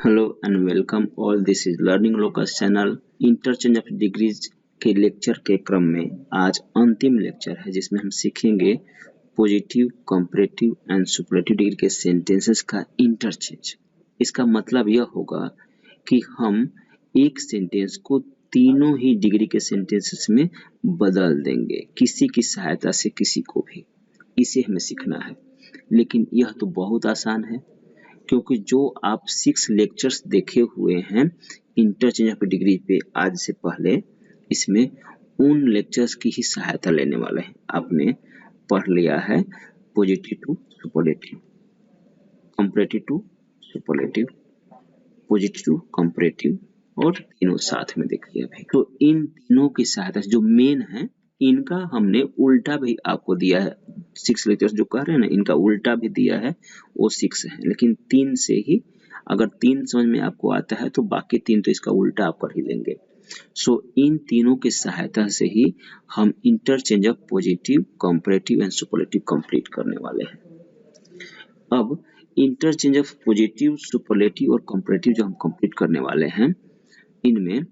Hello and welcome all. This is learning locus channel. Interchange of degrees के lecture के क्रम में आज अंतिम लेक्चर है जिसमें हम सीखेंगे positive, comparative and superlative degree के सेंटेंसेस का इंटरचेंज। इसका मतलब यह होगा कि हम एक सेंटेंस को तीनों ही डिग्री के सेंटेंसेस में बदल देंगे, किसी की सहायता से किसी को भी। इसे हमें सीखना है, लेकिन यह तो बहुत आसान है क्योंकि जो आप 6 लेक्चर्स देखे हुए हैं इंटरचेंज ऑफ डिग्री पे आज से पहले, इसमें उन लेक्चर्स की ही सहायता लेने वाले हैं। आपने पढ़ लिया है positive to superlative, comparative to superlative, positive to comparative और तीनों साथ में देख लिया भाई। तो इन तीनों की सहायता से जो मेन है इनका हमने उल्टा भी आपको दिया है। 6 लेक्चर्स जो कह रहे हैं ना, इनका उल्टा भी दिया है, वो 6 है, लेकिन 3 से ही अगर 3 समझ में आपको आता है तो बाकी 3 तो इसका उल्टा आप कर ही लेंगे। सो इन तीनों की सहायता से ही हम interchange of positive, comparative and superlative complete करने वाले हैं। अब इंटरचेंज ऑफ पॉजिटिव, सुपरलेटिव और कंपैरेटिव जो हम कंप्लीट करने वाले हैं, इनमें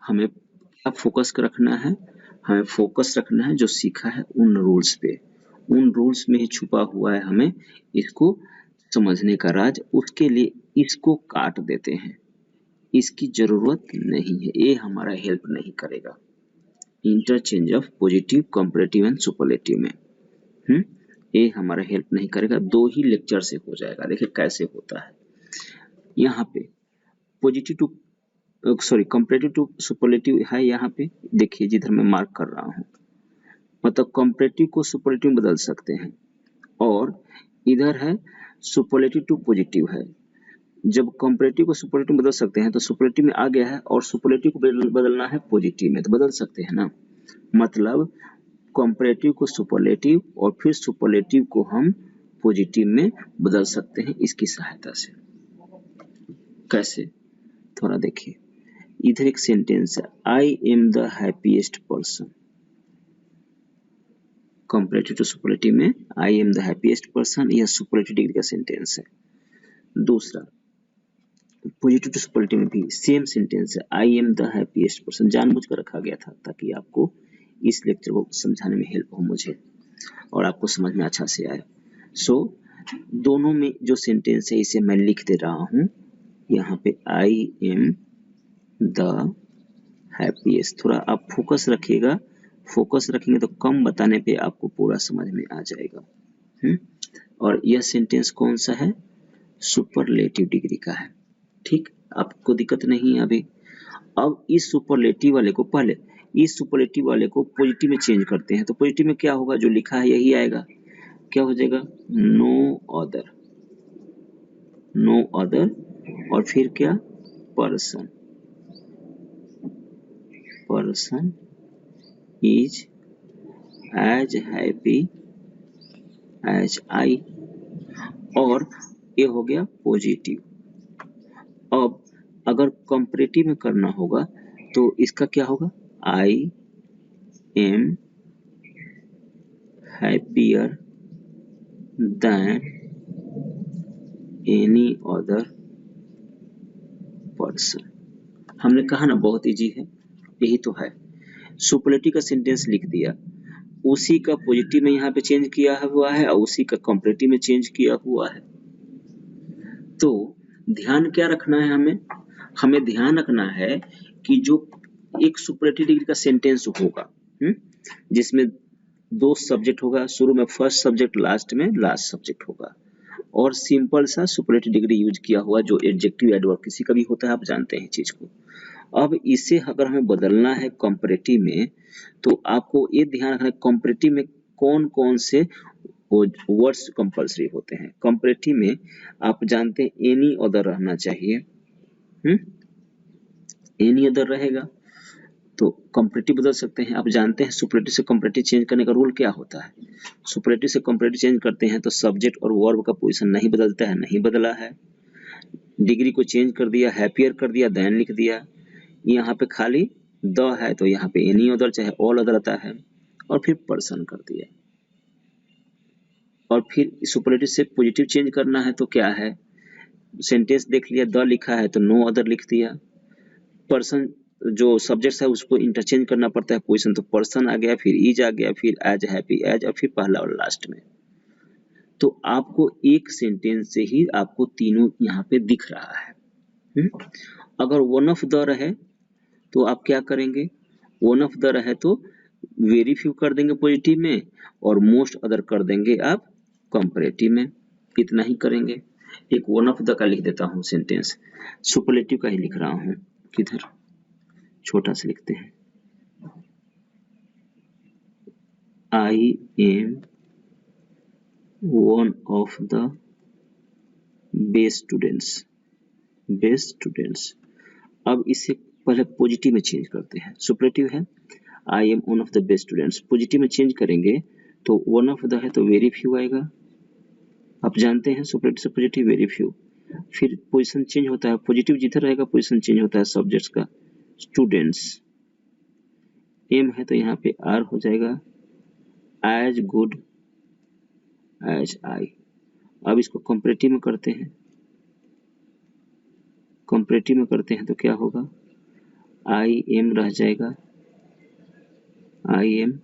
हमें क्या फोकस रखना है? हमें फोकस रखना है जो सीखा है उन रूल्स पे। उन रूल्स में ही छुपा हुआ है हमें इसको समझने का राज। उसके लिए इसको काट देते हैं, इसकी जरूरत नहीं है, ये हमारा हेल्प नहीं करेगा interchange of positive, comparative and superlative में। ये हमारा हेल्प नहीं करेगा, 2 ही लेक्चर से हो जाएगा। देखिए कैसे होता है। यहाँ पे positive to comparative to superlative है। यहाँ पे देखिए जिधर मैं मार्क कर रहा हूँ, मतलब कंपैरेटिव को सुपरलेटिव में बदल सकते हैं, और इधर है सुपरलेटिव टू पॉजिटिव है। जब कंपैरेटिव को सुपरलेटिव में बदल सकते हैं तो सुपरलेटिव में आ गया है, और सुपरलेटिव को बदलना है पॉजिटिव में, तो बदल सकते हैं ना। मतलब कंपैरेटिव को सुपरलेटिव और फिर सुपरलेटिव को हम पॉजिटिव में बदल सकते हैं इसकी सहायता से। कैसे, थोड़ा देखिए। इधर एक सेंटेंस है, I am the happiest person. Comparative to superlative में I am the happiest person, यह सुपरलेटिव डिग्री का सेंटेंस है। दूसरा पॉजिटिव टू सुपरलेटिव में भी सेम सेंटेंस है, I am the happiest person. जानबूझकर रखा गया था ताकि आपको इस लेक्चर को समझाने में हेल्प हो मुझे और आपको समझ में अच्छा से आए। सो दोनों में जो सेंटेंस है इसे मैं लिख दे रहा हूँ यहाँ पे, आई एम द हैप्पीएस्ट। थोड़ा आप फोकस रखिएगा, फोकस रखेंगे तो कम बताने पे आपको पूरा समझ में आ जाएगा। और यह सेंटेंस कौन सा है? सुपरलेटिव डिग्री का है। ठीक, आपको दिक्कत नहीं है अभी। अब इस सुपरलेटिव वाले को पहले इस सुपरलेटिव वाले को पॉजिटिव में चेंज करते हैं, तो पॉजिटिव में क्या होगा? जो लिखा है यही आएगा। क्या हो जाएगा? नो अदर, नो अदर, और फिर क्या? Person, person is as happy as I, और ये हो गया पॉजिटिव। अब अगर कंपैरेटिव में करना होगा तो इसका क्या होगा? I am happier than any other person. हमने कहा ना बहुत इजी है, यही तो है। सुपरलेटिव का सेंटेंस लिख दिया, उसी का पॉजिटिव में यहाँ पे चेंज किया हुआ है और उसी का कंपैरेटिव में चेंज किया हुआ है। तो ध्यान क्या रखना है हमें? हमें ध्यान रखना है कि जो एक सुपरलेटिव डिग्री का सेंटेंस होगा, जिसमें 2 सब्जेक्ट होगा, शुरू में फर्स्ट सब्जेक्ट, लास्ट में लास्ट सब्जेक्ट होगा, और सिंपल सा सुपरलेटिव डिग्री यूज किया हुआ जो एडजेक्टिव एडवर्ब किसी का भी होता है, आप जानते हैं चीज को। अब इसे अगर हमें बदलना है कंपैरेटिव में, तो आपको ये ध्यान रखना है कंपैरेटिव में कौन कौन से वर्ड्स कंपल्सरी होते हैं। कंपैरेटिव में आप जानते हैं एनी अदर रहना चाहिए, एनी अदर रहेगा तो कंपैरेटिव बदल सकते हैं। आप जानते हैं सुपरलेटिव से कंपैरेटिव चेंज करने का रूल क्या होता है? सुपरलेटिव से कंपैरेटिव चेंज करते हैं तो सब्जेक्ट और वर्ब का पोजीशन नहीं बदलता है, नहीं बदला है। डिग्री को चेंज कर दिया, हैप्पियर कर दिया, देन लिख दिया। यहाँ पे खाली द है तो यहाँ पे एनी अदर चाहे ऑल अदर आता है, और फिर पर्सन कर दिया। और फिर सुपरलेटिव से पॉजिटिव चेंज करना है तो क्या है? सेंटेंस देख लिया, द लिखा है तो नो अदर लिख दिया। पर्सन जो सब्जेक्ट है उसको इंटरचेंज करना पड़ता है पोजीशन, तो पर्सन आ गया, फिर इज आ गया, फिर एज, हैप्पी एज, और फिर पहला और लास्ट में। तो आपको एक सेंटेंस से ही आपको तीनों यहाँ पे दिख रहा है। अगर वन ऑफ द रहे तो आप क्या करेंगे, वन ऑफ द रहे तो वेरी फ्यू कर देंगे पॉजिटिव में, और मोस्ट अदर कर देंगे आप कंपैरेटिव में। इतना ही करेंगे। एक वन ऑफ द का लिख देता हूँ सेंटेंस, सुपरलेटिव का ही लिख रहा हूँ, किधर छोटा से लिखते हैं, I am one of the best students, best students. अब इसे पहले पॉजिटिव में चेंज करते हैं, सुपरलेटिव है I M one of the best students, positive में चेंज करेंगे तो वन ऑफ द है तो वेरी फ्यू आएगा। आप जानते हैं सुपरलेटिव से पॉजिटिव वेरी फ्यू, फिर पोजीशन चेंज होता है, पॉजिटिव जिधर रहेगा पोजीशन चेंज होता है सब्जेक्ट्स का, स्टूडेंट्स। एम है तो यहाँ पे आर हो जाएगा, एज गुड एज आई। अब इसको कंपैरेटिव में करते हैं, कंपैरेटिव में करते हैं तो क्या होगा, आई एम रह जाएगा, आई एम,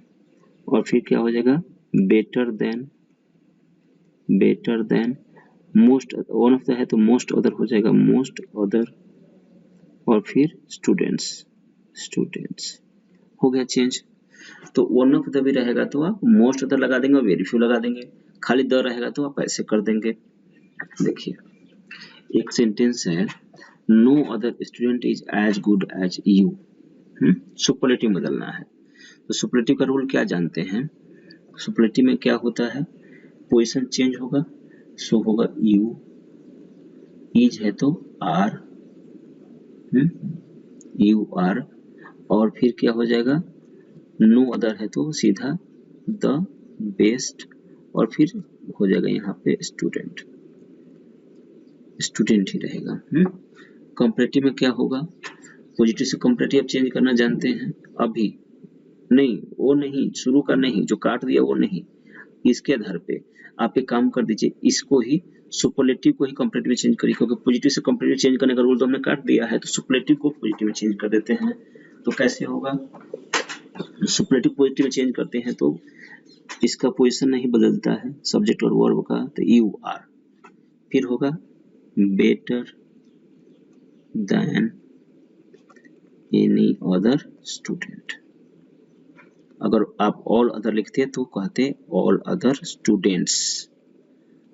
और फिर क्या हो जाएगा, better than, better than, most, one of the है तो मोस्ट अदर हो जाएगा, मोस्ट अदर, और फिर स्टूडेंट्स, स्टूडेंट्स। हो गया चेंज। तो वन ऑफ द भी रहेगा तो आप मोस्ट अदर लगा देंगे और वेरी फ्यू लगा देंगे, खाली द रहेगा तो आप ऐसे कर देंगे। देखिए एक सेंटेंस है, no other student is as good as you, superlative में बदलना है। तो सुपरलेटिव का रूल क्या जानते हैं, सुपरलेटिव में क्या होता है, पोजीशन चेंज होगा, सो होगा यू, इज है तो आर, यू आर, और फिर क्या हो जाएगा, नो अदर है तो सीधा द बेस्ट, और फिर हो जाएगा यहाँ पे स्टूडेंट, स्टूडेंट ही रहेगा। कंपैरेटिव में क्या होगा, पॉजिटिव से कंपैरेटिव चेंज करना जानते हैं, अभी नहीं, वो नहीं, शुरू का नहीं, जो काट दिया वो नहीं, इसके आधार पे आप एक काम कर दीजिए, इसको ही सुपरलेटिव को ही कंपैरेटिव में चेंज करिए, क्योंकि पॉजिटिव से कंपैरेटिव चेंज करने का रूल तो हमने काट दिया है, तो सुपरलेटिव को पॉजिटिव में चेंज कर देते हैं। तो कैसे होगा, सुपरलेटिव पॉजिटिव में चेंज करते हैं तो इसका पोजीशन नहीं बदलता है सब्जेक्ट और वर्ब का, तो यू आर, फिर होगा better than any other student. अगर आप ऑल अदर लिखते हैं तो कहते ऑल अदर स्टूडेंट्स,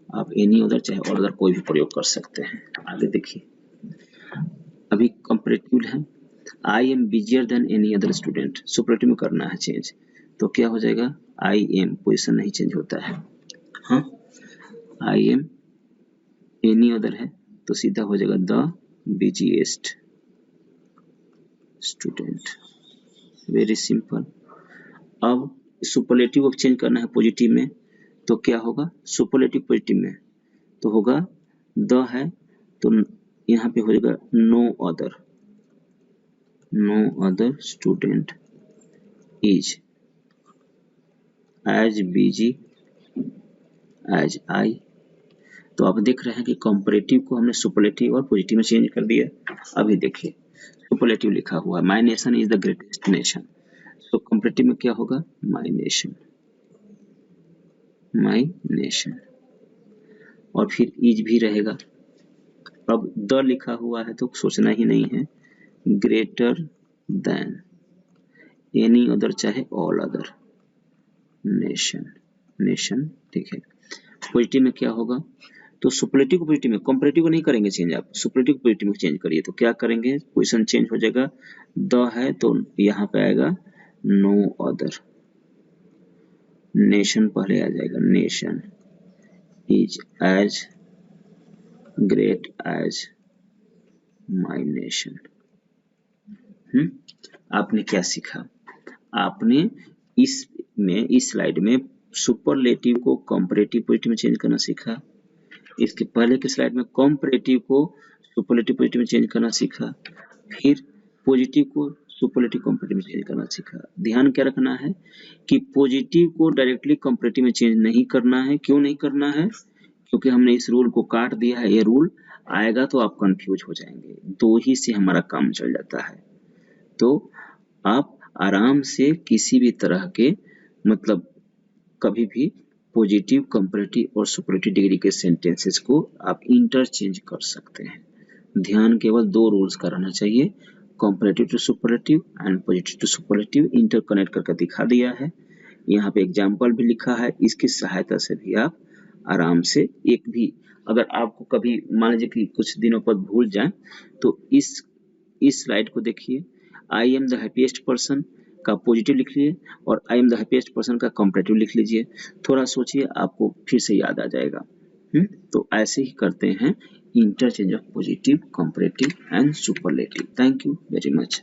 आप एनी अदर चाहे ऑल अदर कोई भी प्रयोग कर सकते हैं। आगे देखिए, अभी कंपैरेटिव है, I am busier than any other student, superlative में करना है चेंज, तो क्या हो जाएगा, आई एम, पोजीशन नहीं चेंज होता है, हाँ, आई एम, एनी अदर है तो सीधा हो जाएगा the busiest student, very simple. अब सुपरलेटिव को चेंज करना है पॉजिटिव में, तो क्या होगा, सुपरलेटिव पॉजिटिव में तो होगा द है तो यहाँ पे हो जाएगा no other, no other student is as busy as I. तो आप देख रहे हैं कि कंपैरेटिव को हमने सुपरलेटिव और पॉजिटिव में चेंज कर दिया। अभी देखिए सुपरलेटिव लिखा हुआ है, my nation is the greatest nation, तो कंपैरेटिव में क्या होगा, माय नेशन, माय नेशन, और फिर इज भी रहेगा। अब द लिखा हुआ है तो सोचना ही नहीं है, ग्रेटर देन एनी अदर चाहे ऑल अदर, नेशन, नेशन, ठीक है। पॉजिटिव में क्या होगा, तो सुपरलेटिव को पॉजिटिव में, कंपैरेटिव को नहीं करेंगे चेंज, आप सुपरलेटिव को पॉजिटिव में चेंज करिए, तो क्या करेंगे, पोजीशन चेंज हो जाएगा, द है तो यहाँ पे आएगा नो अदर, नेशन पहले आ जाएगा, nation is as great as my nation. आपने क्या सीखा, आपने इस स्लाइड में सुपरलेटिव को कंपैरेटिव पॉजिटिव में चेंज करना सीखा, इसके पहले के स्लाइड में कंपैरेटिव को सुपरलेटिव पॉजिटिव में चेंज करना सीखा, फिर पॉजिटिव को सुपरलेटिव कंपैरेटिव में चेंज करना सीखा। ध्यान क्या रखना है कि पॉजिटिव को डायरेक्टली कंपैरेटिव में चेंज नहीं करना है। क्यों नहीं करना है, क्योंकि हमने इस रूल को काट दिया है, ये रूल आएगा तो आप कंफ्यूज हो जाएंगे। 2 ही से हमारा काम चल जाता है। तो आप आराम से किसी भी तरह के मतलब कभी भी पॉजिटिव, कंपैरेटिव और सुपरलेटिव डिग्री के सेंटेंसेस को आप इंटरचेंज कर सकते हैं। ध्यान केवल 2 रूल्स का रहना चाहिए, comparative to superlative and positive to superlative. Interconnect करके दिखा दिया है, यहाँ पे एग्जाम्पल भी लिखा है, इसकी सहायता से भी आप आराम से एक भी, अगर आपको कभी मान लीजिए कि कुछ दिनों पर भूल जाए तो इस स्लाइड को देखिए, आई एम द हैप्पीएस्ट पर्सन का पॉजिटिव लिख लीजिए और आई एम द हैप्पीएस्ट पर्सन का कंपैरेटिव लिख लीजिए। थोड़ा सोचिए, आपको फिर से याद आ जाएगा। तो ऐसे ही करते हैं interchange of positive, comparative and superlative. Thank you very much.